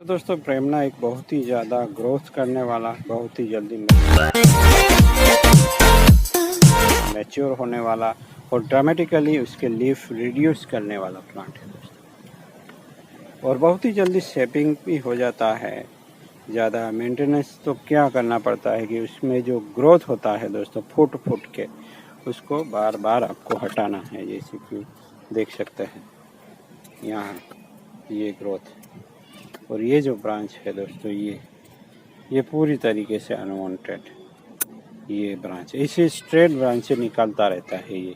तो दोस्तों प्रेमना एक बहुत ही ज़्यादा ग्रोथ करने वाला, बहुत ही जल्दी मैच्योर होने वाला और ड्रामेटिकली उसके लीफ रिड्यूस करने वाला प्लांट है दोस्तों। और बहुत ही जल्दी शेपिंग भी हो जाता है। ज़्यादा मेंटेनेंस तो क्या करना पड़ता है कि उसमें जो ग्रोथ होता है दोस्तों, फुट फुट के उसको बार बार आपको हटाना है। जैसे कि देख सकते हैं यहाँ ये ग्रोथ, और ये जो ब्रांच है दोस्तों, ये पूरी तरीके से अनवांटेड ये ब्रांच इसे स्ट्रेट ब्रांच से निकालता रहता है। ये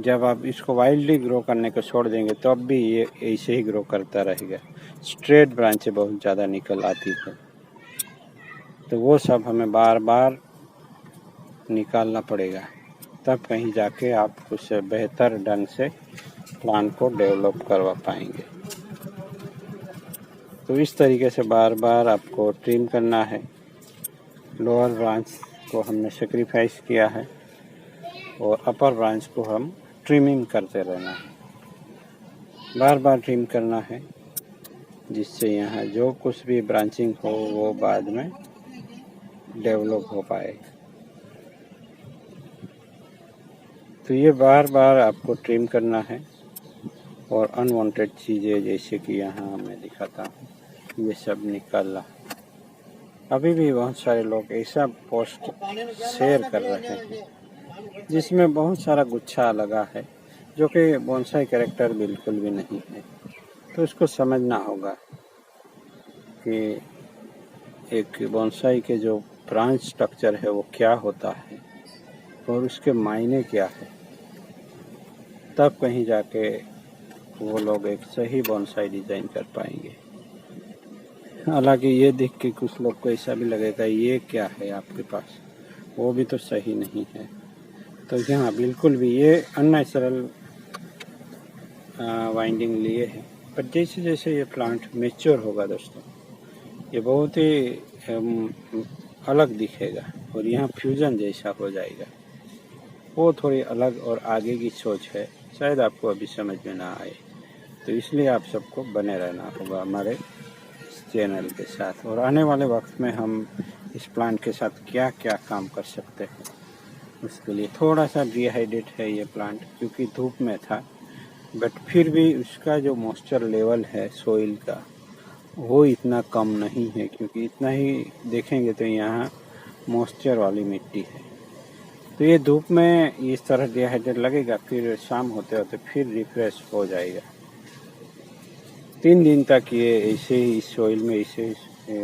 जब आप इसको वाइल्डली ग्रो करने को छोड़ देंगे तो अब भी ये ऐसे ही ग्रो करता रहेगा। स्ट्रेट ब्रांच से बहुत ज़्यादा निकल आती है, तो वो सब हमें बार बार निकालना पड़ेगा, तब कहीं जाके आप कुछ बेहतर ढंग से प्लांट को डेवलप करवा पाएंगे। तो इस तरीके से बार बार आपको ट्रिम करना है। लोअर ब्रांच को हमने सेक्रीफाइस किया है और अपर ब्रांच को हम ट्रिमिंग करते रहना है, बार बार ट्रिम करना है, जिससे यहाँ जो कुछ भी ब्रांचिंग हो वो बाद में डेवलप हो पाए। तो ये बार बार आपको ट्रिम करना है। और अनवांटेड चीज़ें जैसे कि यहाँ मैं दिखाता हूँ, ये सब निकालना। अभी भी बहुत सारे लोग ऐसा पोस्ट शेयर कर रहे हैं जिसमें बहुत सारा गुच्छा लगा है, जो कि बोनसाई कैरेक्टर बिल्कुल भी नहीं है। तो इसको समझना होगा कि एक बोनसाई के जो ब्रांच स्ट्रक्चर है वो क्या होता है और उसके मायने क्या है, तब कहीं जाके वो लोग एक सही बोनसाई डिज़ाइन कर पाएंगे। हालांकि ये देख के कुछ लोग को ऐसा भी लगेगा ये क्या है आपके पास, वो भी तो सही नहीं है। तो यहाँ बिल्कुल भी ये अननेचुरल वाइंडिंग लिए है, पर जैसे जैसे ये प्लांट मैच्योर होगा दोस्तों, ये बहुत ही अलग दिखेगा और यहाँ फ्यूजन जैसा हो जाएगा। वो थोड़ी अलग और आगे की सोच है, शायद आपको अभी समझ में ना आए। तो इसलिए आप सबको बने रहना होगा हमारे इस चैनल के साथ। और आने वाले वक्त में हम इस प्लांट के साथ क्या क्या काम कर सकते हैं, उसके लिए थोड़ा सा डिहाइड्रेट है ये प्लांट, क्योंकि धूप में था, बट फिर भी उसका जो मॉइस्चर लेवल है सोइल का वो इतना कम नहीं है, क्योंकि इतना ही देखेंगे तो यहाँ मॉइस्चर वाली मिट्टी है। तो ये धूप में इस तरह डिहाइड्रेट लगेगा, फिर शाम होते होते फिर रिफ्रेश हो जाएगा। 3 दिन तक ये ऐसे ही इस सोइल में ऐसे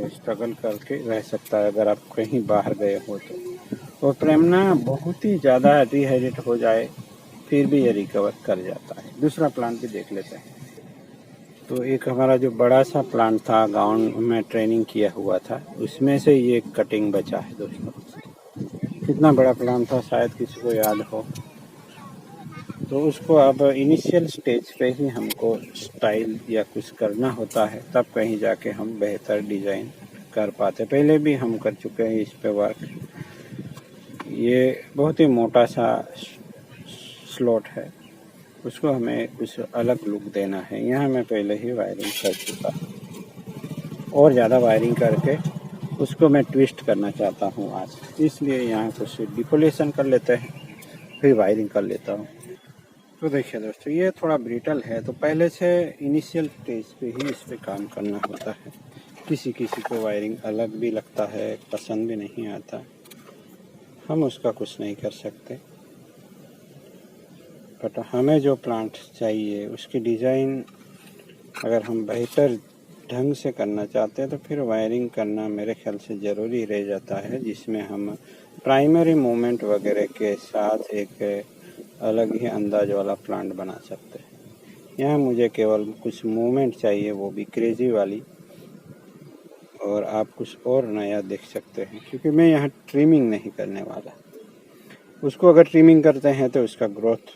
स्ट्रगल करके रह सकता है अगर आप कहीं बाहर गए हो तो। और प्रेमना बहुत ही ज़्यादा डिहाइड्रेट हो जाए फिर भी ये रिकवर कर जाता है। दूसरा प्लांट भी देख लेते हैं। तो एक हमारा जो बड़ा सा प्लांट था, गाँव में ट्रेनिंग किया हुआ था, उसमें से ये कटिंग बचा है दोस्तों। कितना बड़ा प्लांट था, शायद किसी को याद हो। तो उसको अब इनिशियल स्टेज पे ही हमको स्टाइल या कुछ करना होता है, तब कहीं जाके हम बेहतर डिज़ाइन कर पाते। पहले भी हम कर चुके हैं इस पे वर्क। ये बहुत ही मोटा सा स्लॉट है, उसको हमें कुछ अलग लुक देना है। यहाँ मैं पहले ही वायरिंग कर चुका हूँ और ज़्यादा वायरिंग करके उसको मैं ट्विस्ट करना चाहता हूँ आज, इसलिए यहाँ कुछ डिफोलेशन कर लेते हैं, फिर वायरिंग कर लेता हूँ। तो देखिए दोस्तों, ये थोड़ा ब्रिटल है, तो पहले से इनिशियल स्टेज पे ही इस पर काम करना होता है। किसी किसी को वायरिंग अलग भी लगता है, पसंद भी नहीं आता, हम उसका कुछ नहीं कर सकते। बट हमें जो प्लांट चाहिए उसकी डिज़ाइन अगर हम बेहतर ढंग से करना चाहते हैं तो फिर वायरिंग करना मेरे ख्याल से ज़रूरी रह जाता है, जिसमें हम प्राइमरी मूवमेंट वगैरह के साथ एक अलग ही अंदाज वाला प्लांट बना सकते हैं। यहाँ मुझे केवल कुछ मूवमेंट चाहिए, वो भी क्रेजी वाली, और आप कुछ और नया देख सकते हैं, क्योंकि मैं यहाँ ट्रिमिंग नहीं करने वाला। उसको अगर ट्रिमिंग करते हैं तो उसका ग्रोथ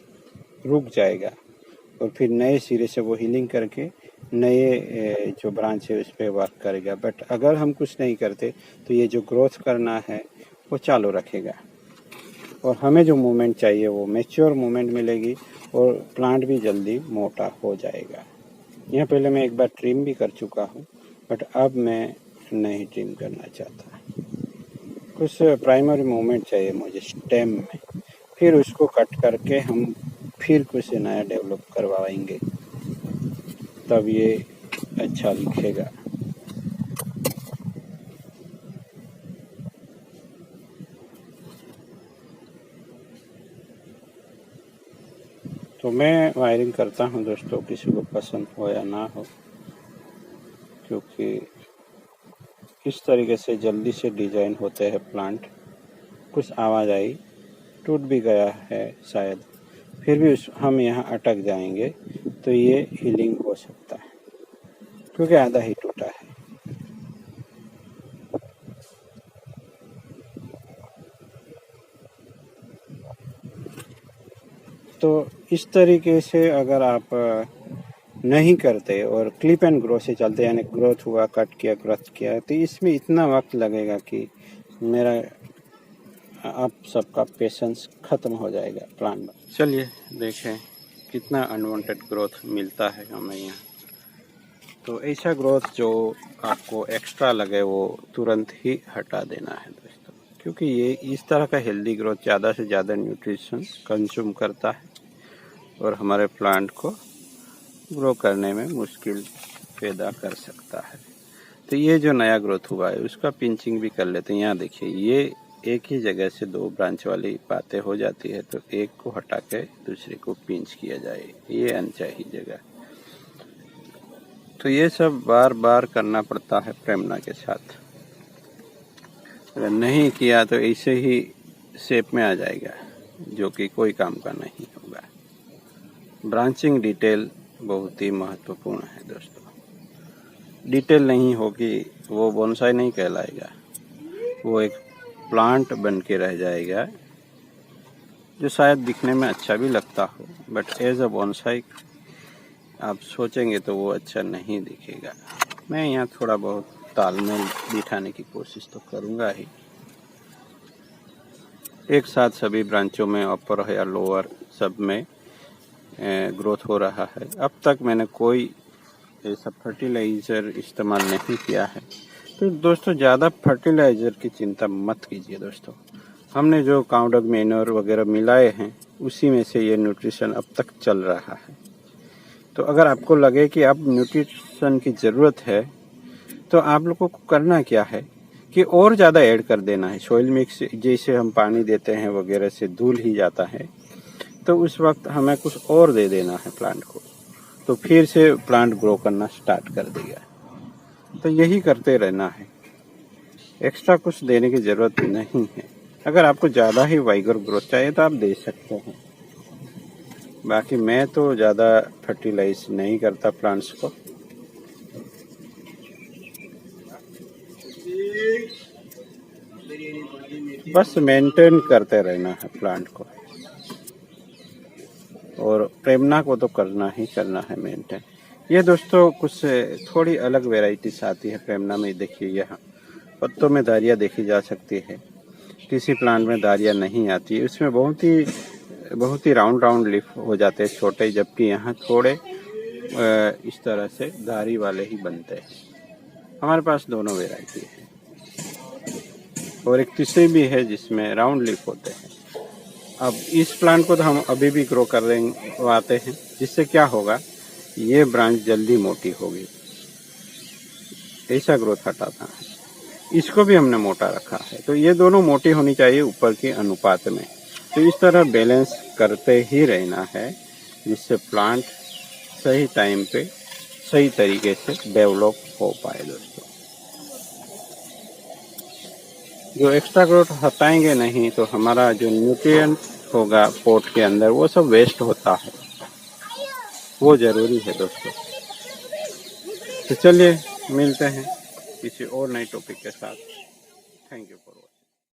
रुक जाएगा और फिर नए सिरे से वो हीलिंग करके नए जो ब्रांच है उस पर वर्क करेगा। बट अगर हम कुछ नहीं करते तो ये जो ग्रोथ करना है वो चालू रखेगा और हमें जो मूवमेंट चाहिए वो मैच्योर मूवमेंट मिलेगी और प्लांट भी जल्दी मोटा हो जाएगा। यहाँ पहले मैं एक बार ट्रिम भी कर चुका हूँ, बट अब मैं नहीं ट्रिम करना चाहता। कुछ प्राइमरी मूवमेंट चाहिए मुझे स्टेम में, फिर उसको कट करके हम फिर कुछ नया डेवलप करवाएंगे, तब ये अच्छा दिखेगा। तो मैं वायरिंग करता हूँ दोस्तों, किसी को पसंद हो या ना हो, क्योंकि इस तरीके से जल्दी से डिजाइन होते हैं प्लांट। कुछ आवाज़ आई, टूट भी गया है शायद, फिर भी हम यहाँ अटक जाएंगे तो ये हीलिंग हो सकता है, क्योंकि आधा ही टूटा है। तो इस तरीके से अगर आप नहीं करते और क्लिप एंड ग्रो से चलते, यानी ग्रोथ हुआ, कट किया, ग्रोथ किया, तो इसमें इतना वक्त लगेगा कि मेरा आप सबका पेशेंस ख़त्म हो जाएगा प्लांट में। चलिए देखें कितना अनवांटेड ग्रोथ मिलता है हमें यहाँ। तो ऐसा ग्रोथ जो आपको एक्स्ट्रा लगे वो तुरंत ही हटा देना है दोस्तों, क्योंकि ये इस तरह का हेल्दी ग्रोथ ज़्यादा से ज़्यादा न्यूट्रिशन कंज्यूम करता है और हमारे प्लांट को ग्रो करने में मुश्किल पैदा कर सकता है। तो ये जो नया ग्रोथ हुआ है उसका पिंचिंग भी कर लेते हैं। यहाँ देखिए, ये एक ही जगह से 2 ब्रांच वाली बातें हो जाती है, तो एक को हटा के दूसरे को पिंच किया जाए, ये अनचाही जगह। तो ये सब बार बार करना पड़ता है प्रेमना के साथ। अगर नहीं किया तो ऐसे ही शेप में आ जाएगा, जो कि कोई काम का नहीं होगा। ब्रांचिंग डिटेल बहुत ही महत्वपूर्ण है दोस्तों। डिटेल नहीं होगी वो बोनसाई नहीं कहलाएगा, वो एक प्लांट बन के रह जाएगा, जो शायद दिखने में अच्छा भी लगता हो, बट एज अ बोनसाई आप सोचेंगे तो वो अच्छा नहीं दिखेगा। मैं यहाँ थोड़ा बहुत तालमेल बिठाने की कोशिश तो करूँगा ही। एक साथ सभी ब्रांचों में अपर या लोअर सब में ग्रोथ हो रहा है। अब तक मैंने कोई ऐसा फर्टिलाइज़र इस्तेमाल नहीं किया है। तो दोस्तों ज़्यादा फर्टिलाइज़र की चिंता मत कीजिए दोस्तों। हमने जो काउ डंग मैन्योर वगैरह मिलाए हैं उसी में से ये न्यूट्रिशन अब तक चल रहा है। तो अगर आपको लगे कि अब न्यूट्रिशन की ज़रूरत है तो आप लोगों को करना क्या है कि और ज़्यादा ऐड कर देना है। सॉइल मिक्स जैसे हम पानी देते हैं वगैरह से धुल ही जाता है, तो उस वक्त हमें कुछ और दे देना है प्लांट को, तो फिर से प्लांट ग्रो करना स्टार्ट कर देगा। तो यही करते रहना है, एक्स्ट्रा कुछ देने की ज़रूरत नहीं है। अगर आपको ज़्यादा ही वाइगर ग्रोथ चाहिए तो आप दे सकते हैं। बाकी मैं तो ज़्यादा फर्टिलाइज नहीं करता प्लांट्स को। बस मेंटेन करते रहना है प्लांट को, और प्रेमना को तो करना ही करना है मेंटेन। ये दोस्तों कुछ थोड़ी अलग वेराइटीज आती है प्रेमना में। देखिए यहाँ पत्तों में धारियाँ देखी जा सकती है, किसी प्लांट में धारियाँ नहीं आती है। उसमें बहुत ही राउंड राउंड लीफ हो जाते हैं छोटे, जबकि यहाँ थोड़े इस तरह से धारी वाले ही बनते हैं। हमारे पास दोनों वेराइटी है, और एक तीसरी भी है जिसमें राउंड लीफ होते हैं। अब इस प्लांट को तो हम अभी भी ग्रो करवाते हैं, जिससे क्या होगा, ये ब्रांच जल्दी मोटी होगी, ऐसा ग्रोथ हटाता है। इसको भी हमने मोटा रखा है, तो ये दोनों मोटी होनी चाहिए ऊपर के अनुपात में। तो इस तरह बैलेंस करते ही रहना है, जिससे प्लांट सही टाइम पे सही तरीके से डेवलप हो पाए दोस्तों। जो एक्स्ट्रा ग्रोथ हटाएंगे नहीं तो हमारा जो न्यूट्रिएंट होगा पोट के अंदर वो सब वेस्ट होता है, वो ज़रूरी है दोस्तों। तो चलिए मिलते हैं किसी और नए टॉपिक के साथ। Thank you.